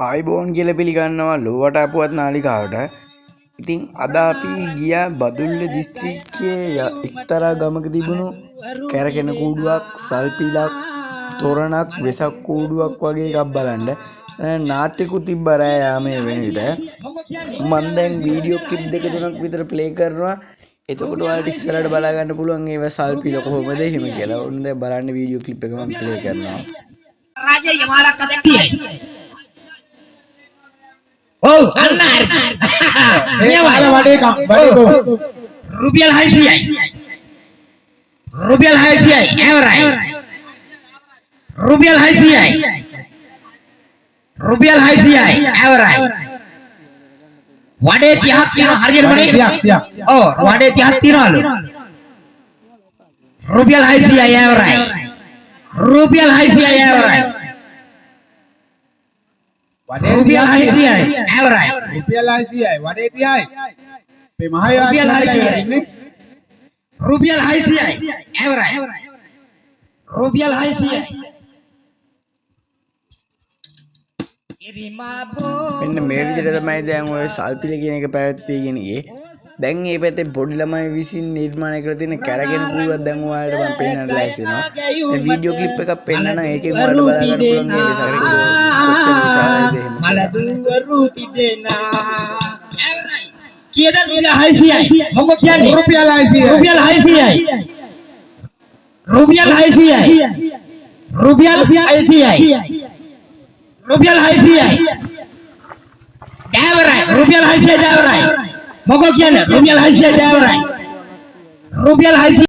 ආයිබෝන් කියලා පිළිගන්නවා ලෝවට අපුවත් නාලිකාවට. ඉතින් අද අපි ගියා බදුල්ල දිස්ත්‍රික්කයේ එක්තරා ගමක තිබුණු කැරකෙන කූඩුවක්, සල්පිලක්, තොරණක්, වෙසක් කූඩුවක් වගේ එකක් බලන්න. නාට්‍යකුත් තිබ්බා රෑ යාමේ වෙන විට. මම දැන් වීඩියෝ ක්ලිප් දෙක තුනක් විතර ප්ලේ කරනවා. එතකොට ඔයාලට ඉස්සරහට බලා ගන්න පුළුවන් ඒව සල්පිල කොහොමද එහෙම කියලා. ඔන්න දැන් බලන්න වීඩියෝ ක්ලිප් එක මම ප්ලේ කරනවා. राजा ये हमारा कदम है ओ अन्ना ये वाला बड़े का बड़े को रुबियल हाई सी आई एवराई रुबियल हाई सी आई एवराई वाडे तिहात तीनो हरियर बड़े ओ वाडे तिहात तीनो आलो रुबियल हाई सी आई एवराई रुबियल हाई सी आई एवराई रुबियल हाई सी आई एवराई रुपियल हाई सी आई वडे ती हाय पे महाया रुबियल हाई सी आई रुबियल हाई सी आई एवराई रुबियल हाई सी आई මෙන්න මේ විදිහට තමයි දැන් ඔය සල්පිල කියන එක පැවැත්වීගෙන ගියේ. දැන් මේ පැත්තේ පොඩි ළමයි විසින් නිර්මාණය කරලා තියෙන කැරගෙන කූඩුවක් දැන් ඔයාලට මම පෙන්නන්න ලෑස්ති වෙනවා. මේ වීඩියෝ ක්ලිප් එකක් පෙන්නන ඒකෙන් ඔයාලට බලා ගන්න පුළුවන් මේ වෙසක් කූඩුව කොච්චර විශාලයිද එහෙම. මලදුවරු තිදෙනා කීයද රුපියල් 600යි මොකෝ කියන්නේ रुपियल हाई सी රුපියල් 600යි රුපියල් 600යි රුපියල් 600යි රුපියල් 600යි ඩෑවරයි රුපියල් 600යි ඩෑවරයි මොකෝ කියන්නේ රුපියල් 600යි ඩෑවරයි රුපියල් 600